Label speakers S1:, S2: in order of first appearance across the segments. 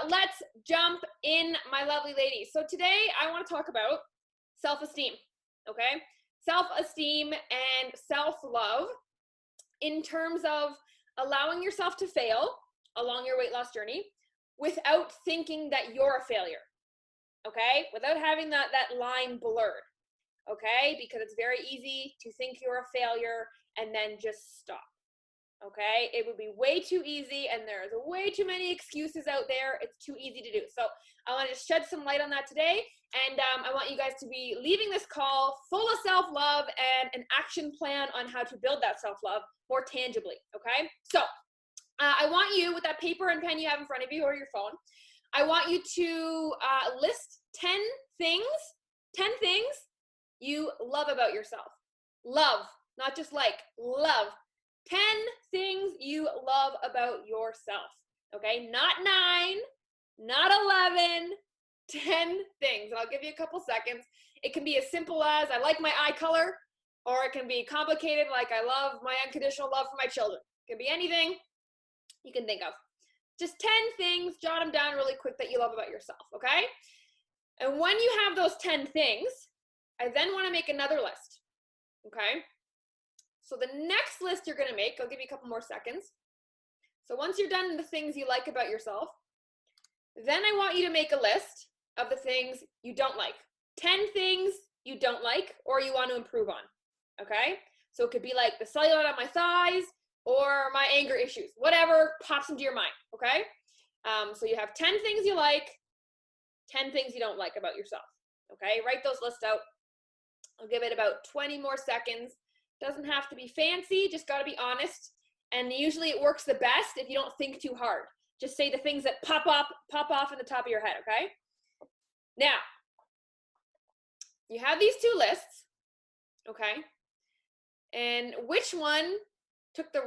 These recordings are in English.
S1: let's jump in, my lovely ladies. So today I want to talk about self-esteem, okay? Self-esteem and self-love in terms of allowing yourself to fail along your weight loss journey without thinking that you're a failure, okay? Without having that line blurred, okay? Because it's very easy to think you're a failure and then just stop. Okay, it would be way too easy, and there's way too many excuses out there. It's too easy to do. So I want to shed some light on that today, and I want you guys to be leaving this call full of self-love and an action plan on how to build that self-love more tangibly. Okay, so I want you, with that paper and pen you have in front of you or your phone, I want you to list 10 things you love about yourself. Love, not just like, love. 10 things you love about yourself, okay? Not 9, not 11, 10 things. And I'll give you a couple seconds. It can be as simple as I like my eye color, or it can be complicated like I love my unconditional love for my children. It can be anything you can think of. Just 10 things, jot them down really quick that you love about yourself, okay? And when you have those 10 things, I then want to make another list, okay? So the next list you're going to make, I'll give you a couple more seconds. So once you're done with the things you like about yourself, then I want you to make a list of the things you don't like. 10 things you don't like or you want to improve on, okay? So it could be like the cellulite on my thighs or my anger issues, whatever pops into your mind, okay? So you have 10 things you like, 10 things you don't like about yourself, okay? Write those lists out. I'll give it about 20 more seconds. Doesn't have to be fancy, just got to be honest. And usually it works the best if you don't think too hard. Just say the things that pop off in the top of your head, okay? Now, you have these two lists, okay? And which one took the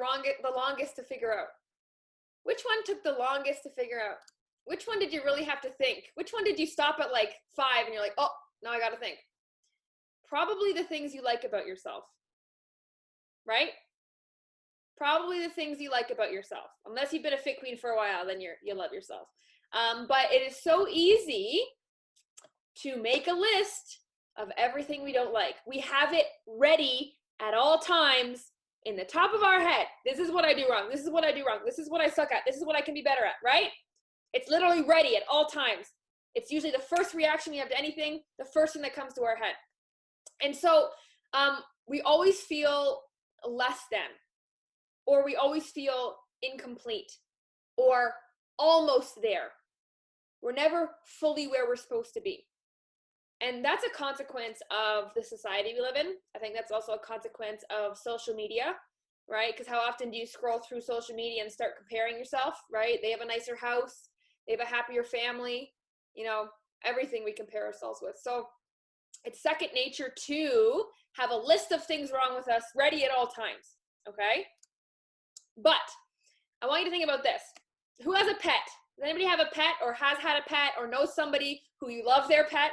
S1: longest to figure out? Which one took the longest to figure out? Which one did you really have to think? Which one did you stop at like 5 and you're like, oh, now I got to think? Probably the things you like about yourself. Right? Probably the things you like about yourself. Unless you've been a fit queen for a while, then you love yourself. But it is so easy to make a list of everything we don't like. We have it ready at all times in the top of our head. This is what I do wrong. This is what I do wrong. This is what I suck at. This is what I can be better at, right? It's literally ready at all times. It's usually the first reaction we have to anything, the first thing that comes to our head. And so we always feel less than, or we always feel incomplete or almost there. We're never fully where we're supposed to be. And that's a consequence of the society we live in. I think that's also a consequence of social media, right? Because how often do you scroll through social media and start comparing yourself, right? They have a nicer house, they have a happier family, you know, everything we compare ourselves with. So it's second nature to have a list of things wrong with us ready at all times, okay? But I want you to think about this. Who has a pet? Does anybody have a pet or has had a pet or knows somebody who you love their pet?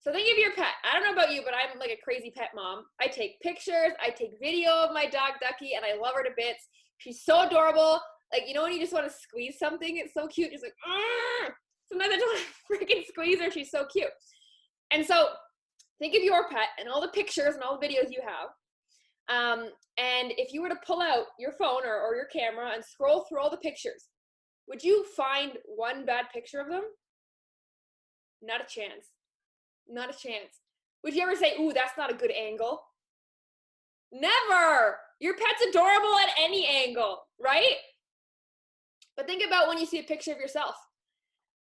S1: So think of your pet. I don't know about you, but I'm like a crazy pet mom. I take pictures, I take video of my dog Ducky, and I love her to bits. She's so adorable. Like, you know when you just want to squeeze something? It's so cute. Just like, argh! Sometimes I just want to freaking squeeze her. She's so cute. And so think of your pet and all the pictures and all the videos you have. And if you were to pull out your phone or your camera and scroll through all the pictures, would you find one bad picture of them? Not a chance. Not a chance. Would you ever say, ooh, that's not a good angle? Never. Your pet's adorable at any angle, right? But think about when you see a picture of yourself.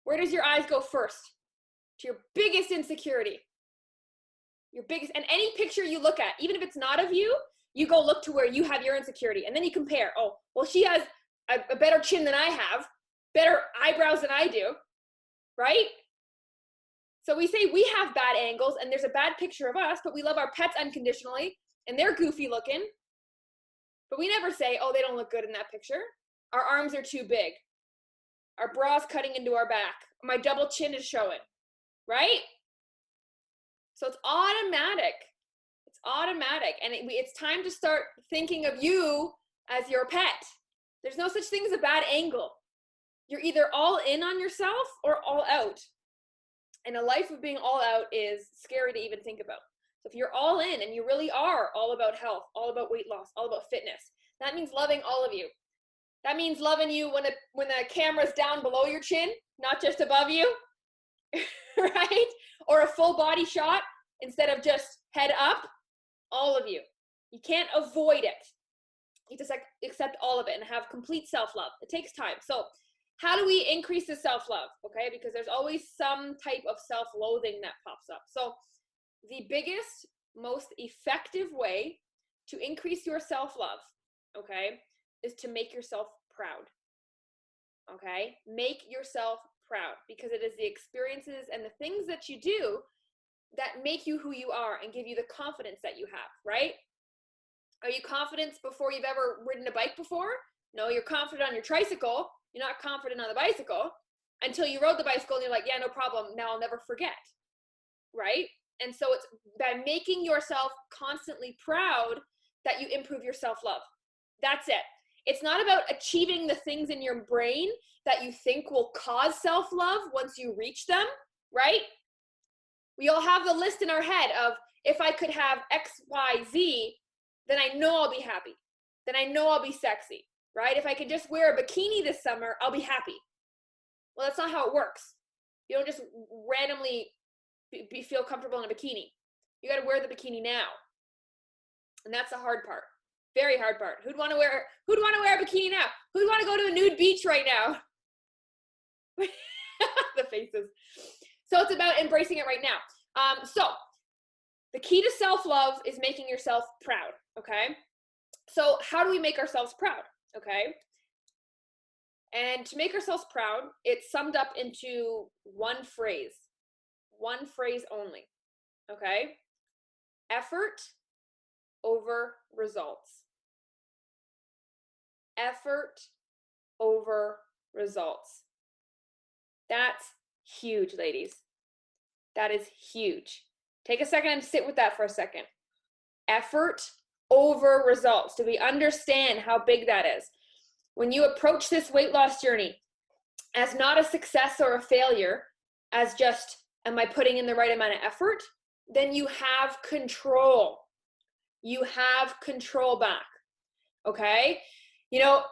S1: Where does your eyes go first? To your biggest insecurity. Your biggest, and any picture you look at, even if it's not of you, you go look to where you have your insecurity. And then you compare. Oh, well, she has a better chin than I have, better eyebrows than I do, right? So we say we have bad angles and there's a bad picture of us, but we love our pets unconditionally and they're goofy looking. But we never say, oh, they don't look good in that picture. Our arms are too big. Our bra's cutting into our back. My double chin is showing, right? So it's automatic. It's automatic. And it's time to start thinking of you as your pet. There's no such thing as a bad angle. you're either all in on yourself or all out. And a life of being all out is scary to even think about. So if you're all in and you really are all about health, all about weight loss, all about fitness, that means loving all of you. That means loving you when the camera's down below your chin, not just above you, right? Or a full body shot instead of just head up, all of you. You can't avoid it. You just accept all of it and have complete self-love. It takes time. So how do we increase the self-love? Okay, because there's always some type of self-loathing that pops up. So the biggest, most effective way to increase your self-love, okay, is to make yourself proud. Okay, make yourself proud, because it is the experiences and the things that you do that make you who you are and give you the confidence that you have, right? Are you confident before you've ever ridden a bike before? No, you're confident on your tricycle. You're not confident on the bicycle until you rode the bicycle and you're like, yeah, no problem. Now I'll never forget, right? And so it's by making yourself constantly proud that you improve your self-love. That's it. It's not about achieving the things in your brain that you think will cause self-love once you reach them, right? We all have the list in our head of, if I could have X, Y, Z, then I know I'll be happy. Then I know I'll be sexy, right? If I could just wear a bikini this summer, I'll be happy. Well, that's not how it works. You don't just randomly feel comfortable in a bikini. You got to wear the bikini now. And that's the hard part. Very hard part. Who'd want to wear a bikini now? Who'd want to go to a nude beach right now? The faces. So it's about embracing it right now. So the key to self-love is making yourself proud, okay? So how do we make ourselves proud, okay? And to make ourselves proud, it's summed up into one phrase only, okay? Effort over results. Effort over results. That's huge, ladies. That is huge. Take a second and sit with that for a second. Effort over results. Do we understand how big that is? When you approach this weight loss journey as not a success or a failure, as just, am I putting in the right amount of effort? Then you have control. You have control back. Okay? You know,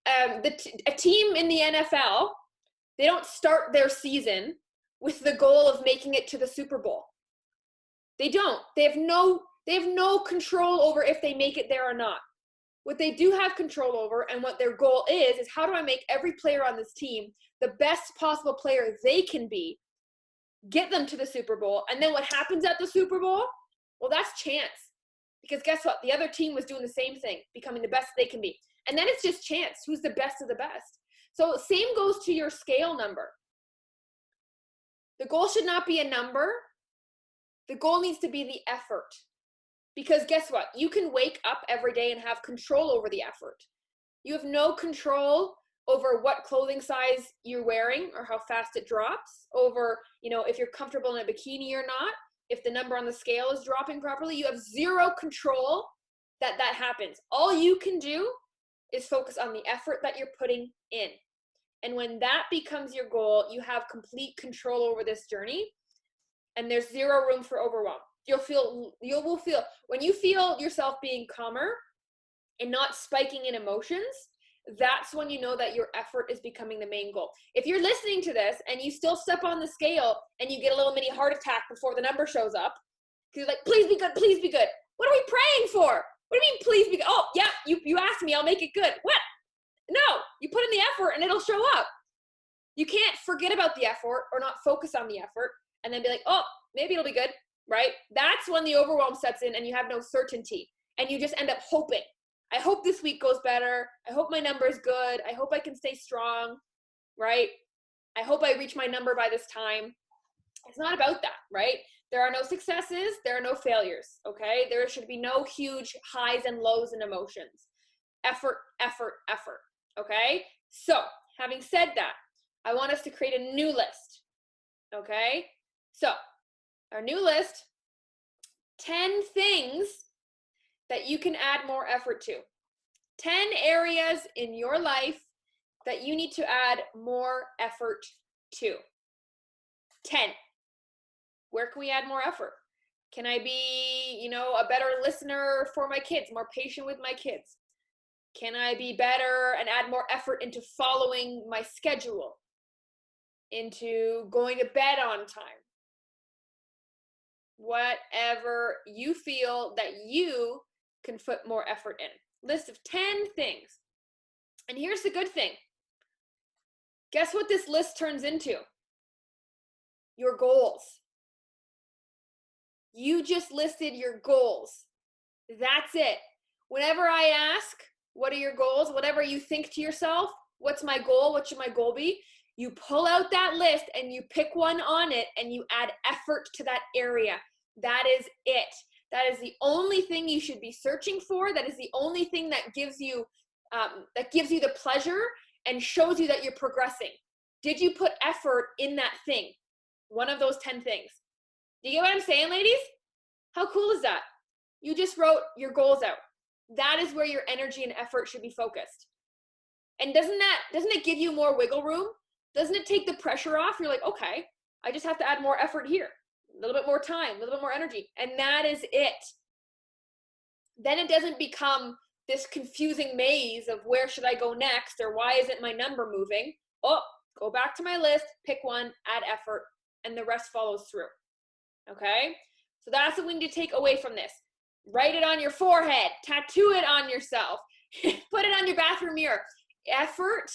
S1: a team in the NFL, they don't start their season with the goal of making it to the Super Bowl. They don't. They have no control over if they make it there or not. What they do have control over, and what their goal is how do I make every player on this team the best possible player they can be, get them to the Super Bowl, and then what happens at the Super Bowl? Well, that's chance. Because guess what? The other team was doing the same thing, becoming the best they can be. And then it's just chance. Who's the best of the best? So same goes to your scale number. The goal should not be a number. The goal needs to be the effort. Because guess what? You can wake up every day and have control over the effort. You have no control over what clothing size you're wearing or how fast it drops, over, if you're comfortable in a bikini or not, if the number on the scale is dropping properly. You have zero control that happens. All you can do is focus on the effort that you're putting in. And when that becomes your goal, you have complete control over this journey, and there's zero room for overwhelm. You will feel, when you feel yourself being calmer and not spiking in emotions, that's when you know that your effort is becoming the main goal. If you're listening to this and you still step on the scale and you get a little mini heart attack before the number shows up, because you're like, please be good, please be good. What are we praying for? What do you mean, please be good? Oh, yeah, you asked me, I'll make it good. What? No, you put in the effort and it'll show up. You can't forget about the effort or not focus on the effort and then be like, oh, maybe it'll be good, right? That's when the overwhelm sets in and you have no certainty and you just end up hoping. I hope this week goes better. I hope my number is good. I hope I can stay strong, right? I hope I reach my number by this time. It's not about that, right? There are no successes. There are no failures, okay? There should be no huge highs and lows in emotions. Effort, effort, effort, okay? So, having said that, I want us to create a new list, okay? So, our new list, 10 things that you can add more effort to. 10 areas in your life that you need to add more effort to? 10. Where can we add more effort? Can I be, a better listener for my kids, more patient with my kids? Can I be better and add more effort into following my schedule, into going to bed on time? Whatever you feel that you can put more effort in. List of 10 things. And here's the good thing. Guess what this list turns into? Your goals. You just listed your goals. That's it. Whenever I ask, what are your goals? Whatever you think to yourself, what's my goal? What should my goal be? You pull out that list and you pick one on it and you add effort to that area. That is it. That is the only thing you should be searching for. That is the only thing that gives you the pleasure and shows you that you're progressing. Did you put effort in that thing? One of those 10 things. Do you get what I'm saying, ladies? How cool is that? You just wrote your goals out. That is where your energy and effort should be focused. And doesn't it give you more wiggle room? Doesn't it take the pressure off? You're like, okay, I just have to add more effort here. A little bit more time, a little bit more energy. And that is it. Then it doesn't become this confusing maze of where should I go next or why isn't my number moving? Oh, go back to my list, pick one, add effort, and the rest follows through. Okay? So that's what we need to take away from this. Write it on your forehead, tattoo it on yourself, put it on your bathroom mirror. Effort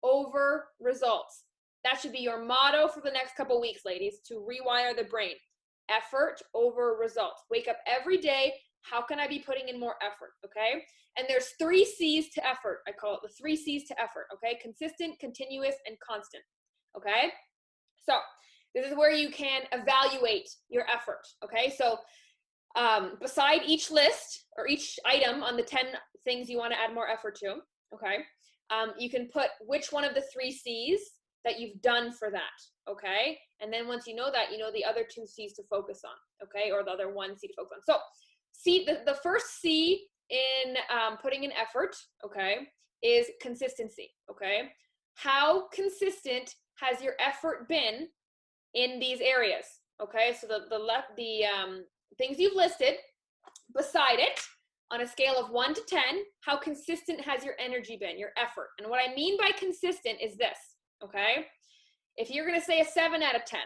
S1: over results. That should be your motto for the next couple weeks, ladies, to rewire the brain. Effort over results. Wake up every day. How can I be putting in more effort? Okay? And there's 3 C's to effort. I call it the 3 C's to effort. Okay? Consistent, continuous, and constant. Okay? So this is where you can evaluate your effort. Okay? So beside each list or each item on the 10 things you want to add more effort to, okay, you can put which one of the 3 C's that you've done for that, okay? And then once you know that, you know the other 2 C's to focus on, okay? Or the other 1 C to focus on. So see, the first C in putting in effort, okay, is consistency, okay? How consistent has your effort been in these areas, okay? So the things you've listed, beside it, on a scale of 1 to 10, how consistent has your energy been, your effort? And what I mean by consistent is this, okay? If you're going to say a 7 out of 10,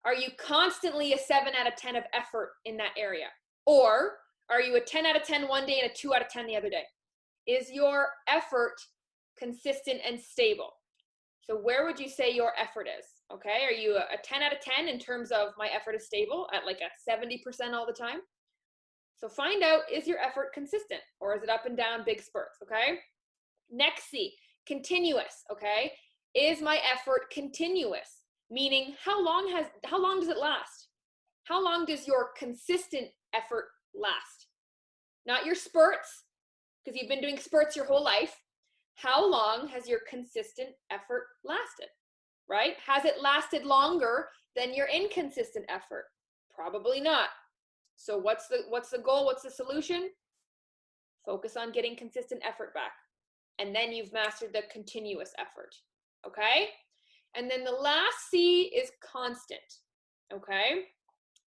S1: are you constantly a 7 out of 10 of effort in that area? Or are you a 10 out of 10 one day and a 2 out of 10 the other day? Is your effort consistent and stable? So where would you say your effort is? Okay, are you a 10 out of 10 in terms of my effort is stable at like a 70% all the time? So find out, is your effort consistent or is it up and down, big spurts, okay? Next C, continuous, okay? Is my effort continuous? Meaning, how long does it last? How long does your consistent effort last? Not your spurts, because you've been doing spurts your whole life. How long has your consistent effort lasted, right? Has it lasted longer than your inconsistent effort? Probably not. So what's the goal? What's the solution? Focus on getting consistent effort back. And then you've mastered the continuous effort, okay? And then the last C is constant, okay?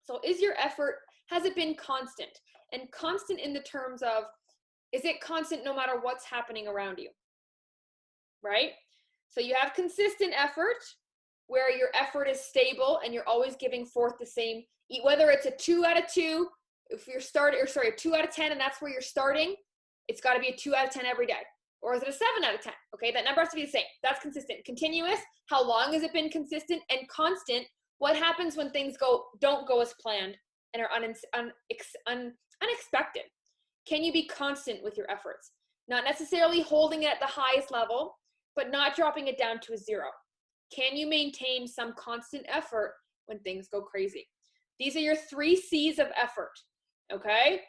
S1: So is your effort, has it been constant? And constant in the terms of, is it constant no matter what's happening around you, right? So you have consistent effort where your effort is stable and you're always giving forth the same, whether it's a 2 out of 2, if you're starting, or sorry, a 2 out of 10 and that's where you're starting, it's got to be a 2 out of 10 every day. Or is it a 7 out of 10? Okay, that number has to be the same. That's consistent. Continuous, how long has it been consistent? And constant, what happens when things don't go as planned and are unexpected? Can you be constant with your efforts? Not necessarily holding it at the highest level, but not dropping it down to a 0. Can you maintain some constant effort when things go crazy? These are your 3 C's of effort, okay?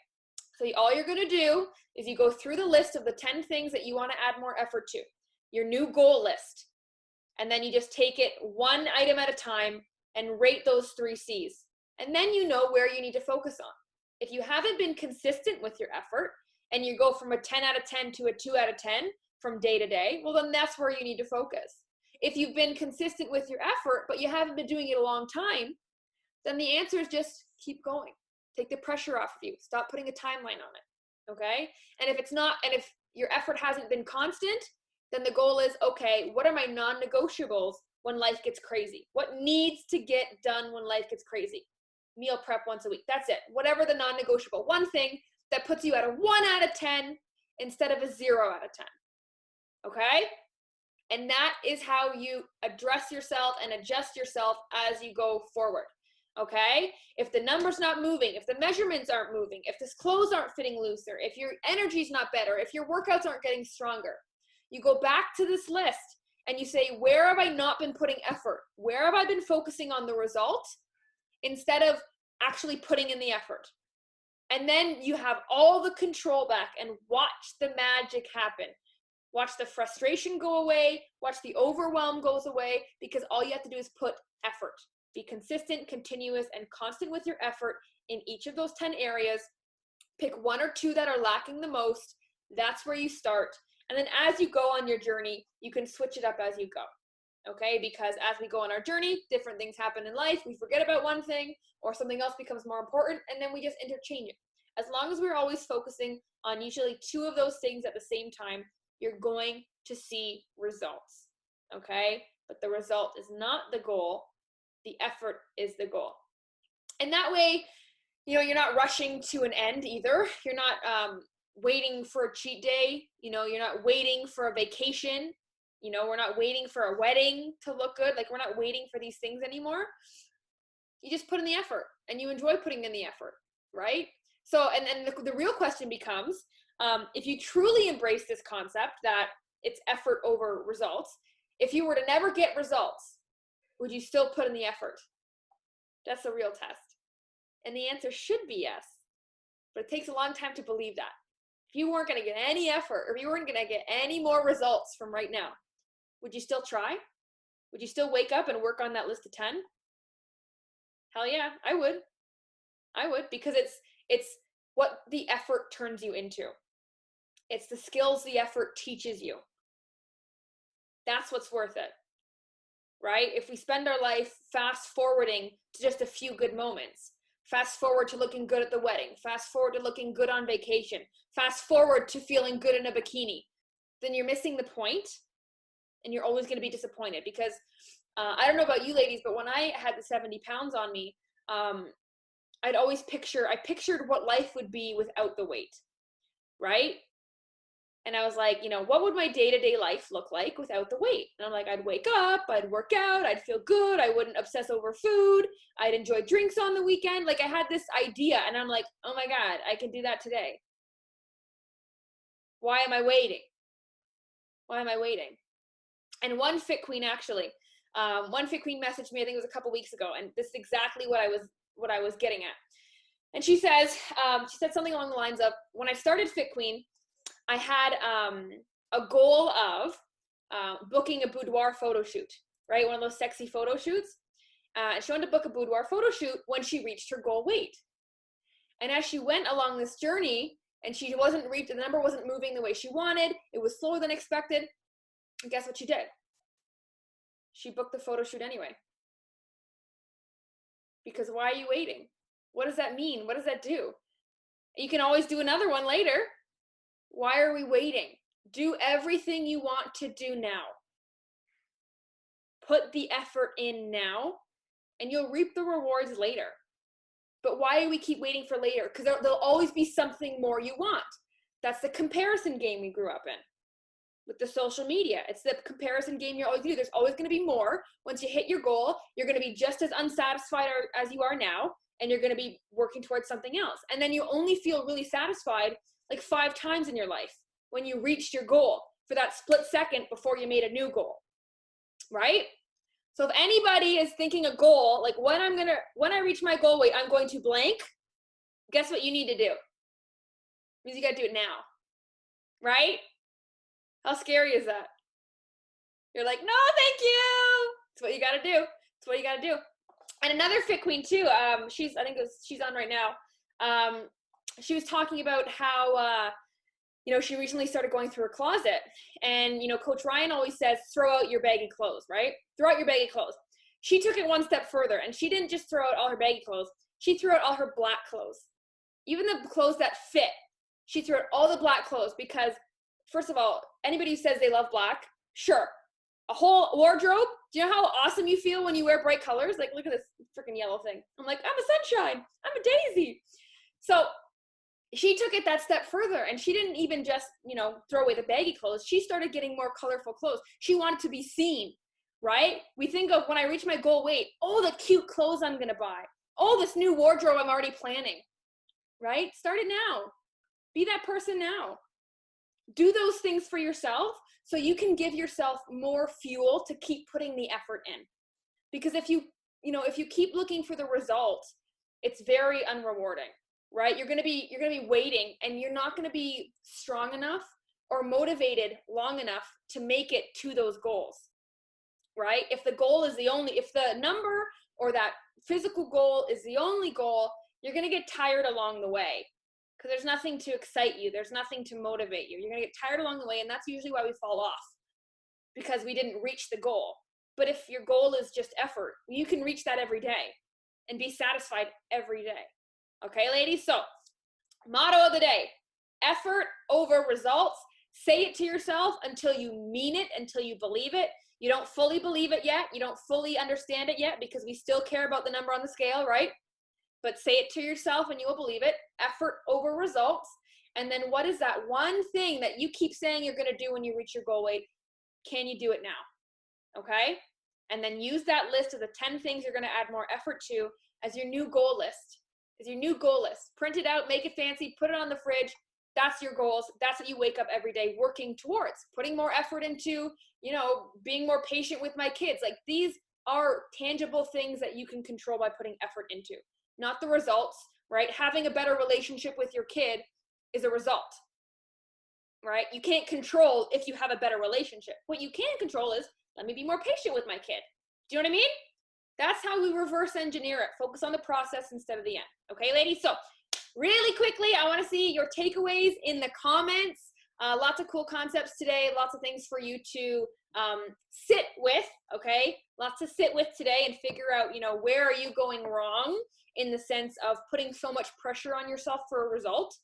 S1: So all you're going to do is you go through the list of the 10 things that you want to add more effort to, your new goal list, and then you just take it one item at a time and rate those 3 C's. And then you know where you need to focus on. If you haven't been consistent with your effort and you go from a 10 out of 10 to a 2 out of 10 from day to day, well, then that's where you need to focus. If you've been consistent with your effort, but you haven't been doing it a long time, then the answer is just keep going. Take the pressure off of you. Stop putting a timeline on it. Okay? And if it's not, and if your effort hasn't been constant, then the goal is, okay, what are my non-negotiables when life gets crazy? What needs to get done when life gets crazy? Meal prep once a week. That's it. Whatever the non-negotiable. One thing that puts you at a 1 out of 10 instead of a 0 out of 10. Okay? And that is how you address yourself and adjust yourself as you go forward. Okay? If the number's not moving, if the measurements aren't moving, if the clothes aren't fitting looser, if your energy's not better, if your workouts aren't getting stronger, you go back to this list and you say, where have I not been putting effort? Where have I been focusing on the result instead of actually putting in the effort? And then you have all the control back and watch the magic happen. Watch the frustration go away. Watch the overwhelm goes away, because all you have to do is put effort. Be consistent, continuous, and constant with your effort in each of those 10 areas. Pick 1 or 2 that are lacking the most. That's where you start. And then as you go on your journey, you can switch it up as you go. Okay? Because as we go on our journey, different things happen in life. We forget about one thing or something else becomes more important, and then we just interchange it. As long as we're always focusing on usually 2 of those things at the same time, you're going to see results. Okay? But the result is not the goal. The effort is the goal. And that way, you're not rushing to an end either. You're not waiting for a cheat day. You're not waiting for a vacation. We're not waiting for a wedding to look good. Like, we're not waiting for these things anymore. You just put in the effort, and you enjoy putting in the effort, right? So, and then the real question becomes, if you truly embrace this concept that it's effort over results, if you were to never get results, would you still put in the effort? That's the real test. And the answer should be yes. But it takes a long time to believe that. If you weren't going to get any effort, or if you weren't going to get any more results from right now, would you still try? Would you still wake up and work on that list of 10? Hell yeah, I would. I would, because it's what the effort turns you into. It's the skills the effort teaches you. That's what's worth it. Right? If we spend our life fast forwarding to just a few good moments, fast forward to looking good at the wedding, fast forward to looking good on vacation, fast forward to feeling good in a bikini, then you're missing the point, and you're always going to be disappointed. Because I don't know about you ladies, but when I had the 70 pounds on me, I pictured what life would be without the weight, right? And I was like, what would my day-to-day life look like without the weight? And I'm like, I'd wake up, I'd work out, I'd feel good, I wouldn't obsess over food, I'd enjoy drinks on the weekend. Like, I had this idea, and I'm like, oh my God, I can do that today. Why am I waiting? Why am I waiting? And one fit queen messaged me, I think it was a couple weeks ago, and this is exactly what I was getting at. And she said something along the lines of, when I started Fit Queen, I had a goal of booking a boudoir photo shoot, right? One of those sexy photo shoots. She wanted to book a boudoir photo shoot when she reached her goal weight. And as she went along this journey, and the number wasn't moving the way she wanted, it was slower than expected, and guess what she did? She booked the photo shoot anyway. Because why are you waiting? What does that mean? What does that do? You can always do another one later. Why are we waiting? Do everything you want to do now. Put the effort in now, and you'll reap the rewards later. But why do we keep waiting for later? Because there'll always be something more you want. That's the comparison game we grew up in. With the social media, it's the comparison game you're always going to do. There's always going to be more. Once you hit your goal, you're going to be just as unsatisfied as you are now, and you're going to be working towards something else. And then you only feel really satisfied like 5 times in your life when you reached your goal for that split second before you made a new goal, right? So if anybody is thinking a goal, like when I reach my goal weight, I'm going to blank, guess what you need to do? Means you got to do it now, right? How scary is that? You're like, no, thank you. That's what you got to do. That's what you got to do. And another Fit Queen too, she's on right now. She was talking about how she recently started going through her closet, and, Coach Ryan always says, throw out your baggy clothes, right? Throw out your baggy clothes. She took it one step further, and she didn't just throw out all her baggy clothes. She threw out all her black clothes, even the clothes that fit. She threw out all the black clothes because, first of all, anybody who says they love black, sure. A whole wardrobe. Do you know how awesome you feel when you wear bright colors? Like, look at this freaking yellow thing. I'm like, I'm a sunshine. I'm a daisy. So she took it that step further, and she didn't even just, throw away the baggy clothes. She started getting more colorful clothes. She wanted to be seen, right? We think of, when I reach my goal weight, oh, the cute clothes I'm going to buy. Oh, this new wardrobe I'm already planning, right? Start it now. Be that person now. Do those things for yourself so you can give yourself more fuel to keep putting the effort in. Because if you keep looking for the result, it's very unrewarding, right? You're going to be waiting, and you're not going to be strong enough or motivated long enough to make it to those goals, right? If the number or that physical goal is the only goal, you're going to get tired along the way. Because there's nothing to excite you. There's nothing to motivate you. You're going to get tired along the way, and that's usually why we fall off, because we didn't reach the goal. But if your goal is just effort, you can reach that every day and be satisfied every day. Okay, ladies? So, motto of the day, effort over results. Say it to yourself until you mean it, until you believe it. You don't fully believe it yet. You don't fully understand it yet, because we still care about the number on the scale, right? But say it to yourself and you will believe it. Effort over results. And then what is that one thing that you keep saying you're going to do when you reach your goal weight? Can you do it now? Okay? And then use that list of the 10 things you're going to add more effort to as your new goal list. Print it out, make it fancy, put it on the fridge. That's your goals. That's what you wake up every day working towards. Putting more effort into, being more patient with my kids. Like, these are tangible things that you can control by putting effort into. Not the results, right? Having a better relationship with your kid is a result, right? You can't control if you have a better relationship. What you can control is, let me be more patient with my kid. Do you know what I mean? That's how we reverse engineer it. Focus on the process instead of the end. Okay, ladies? So really quickly, I want to see your takeaways in the comments. Lots of cool concepts today. Lots of things for you to sit with, okay? Lots to sit with today and figure out, where are you going wrong in the sense of putting so much pressure on yourself for a result,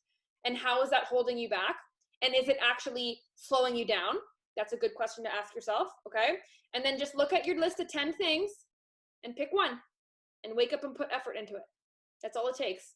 S1: and how is that holding you back? And is it actually slowing you down? That's a good question to ask yourself, okay? And then just look at your list of 10 things and pick one and wake up and put effort into it. That's all it takes.